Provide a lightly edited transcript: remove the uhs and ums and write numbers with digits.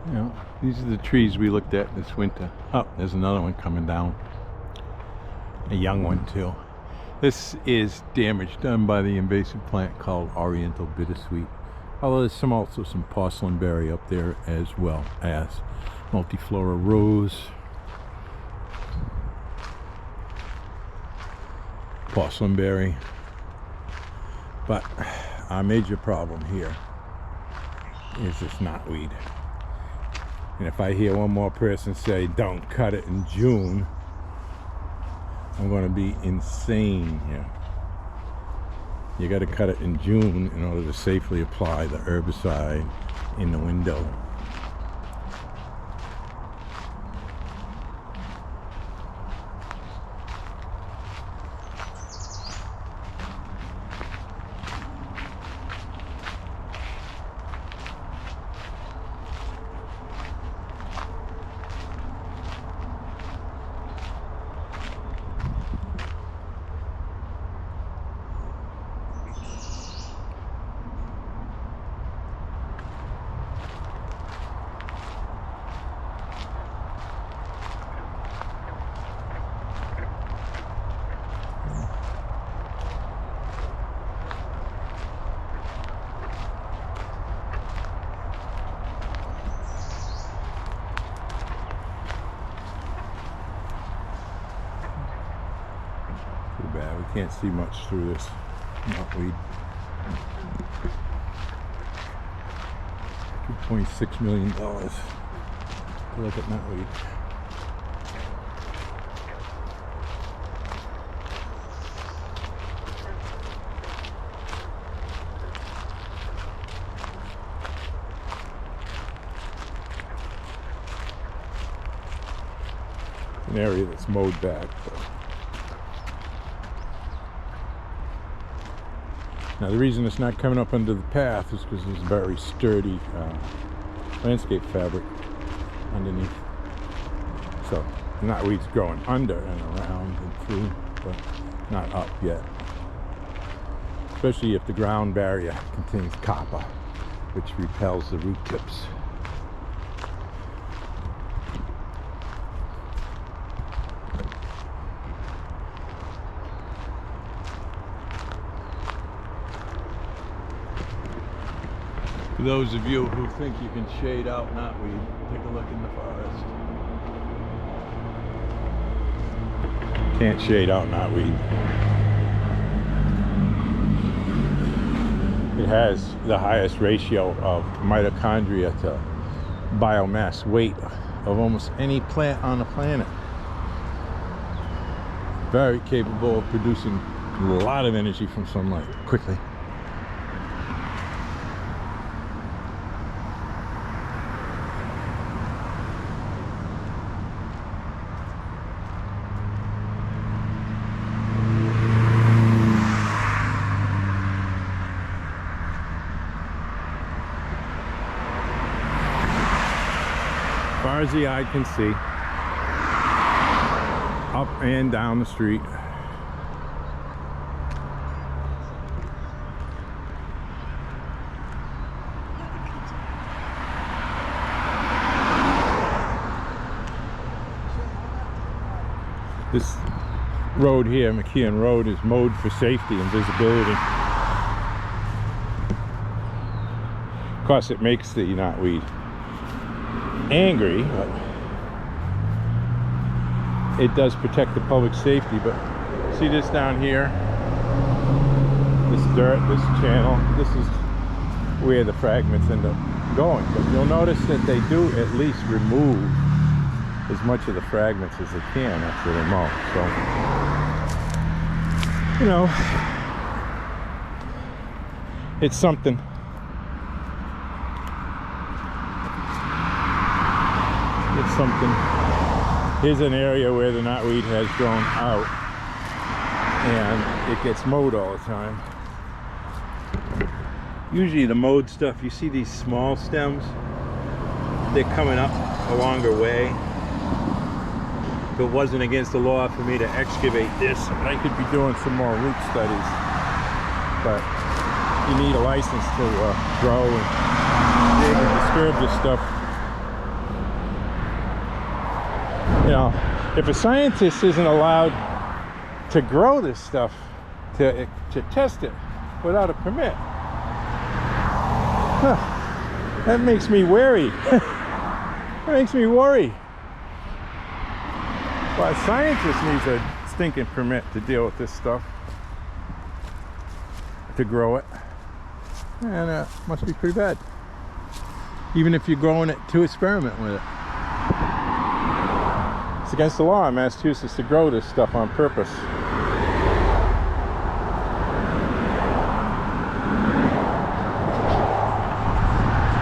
You know, these are the trees we looked at this winter. Oh, there's another one coming down. A young one too. This is damage done by the invasive plant called Oriental Bittersweet. Although there's also some porcelain berry up there, as well as multiflora rose, porcelain berry. But our major problem here is this knotweed. And if I hear one more person say don't cut it in June, I'm going to be insane here. You got to cut it in June in order to safely apply the herbicide in the window. Too bad, we can't see much through this knotweed. $2.6 million to look at knotweed. An area that's mowed back. Now the reason it's not coming up under the path is because there's very sturdy landscape fabric underneath. So knotweed's growing under and around and through, but not up yet. Especially if the ground barrier contains copper, which repels the root tips. For those of you who think you can shade out knotweed, take a look in the forest. Can't shade out knotweed. It has the highest ratio of mitochondria to biomass weight of almost any plant on the planet. Very capable of producing a lot of energy from sunlight quickly. As far as the eye can see, up and down the street. This road here, McKeon Road, is mowed for safety and visibility. Of course, it makes the knotweed angry, but it does protect the public safety. But see this down here, this dirt, this channel, this is where the fragments end up going. But you'll notice that they do at least remove as much of the fragments as they can after they mow. So, you know, it's something. It's something. Here's an area where the knotweed has grown out and it gets mowed all the time. Usually the mowed stuff, you see these small stems, they're coming up a longer way. If it wasn't against the law for me to excavate this, I could be doing some more root studies. But you need a license to grow and dig and disturb this stuff. You know, if a scientist isn't allowed to grow this stuff, to test it without a permit, that makes me wary. That makes me worry. Well, a scientist needs a stinking permit to deal with this stuff, to grow it, and must be pretty bad. Even if you're growing it to experiment with it. It's against the law in Massachusetts to grow this stuff on purpose.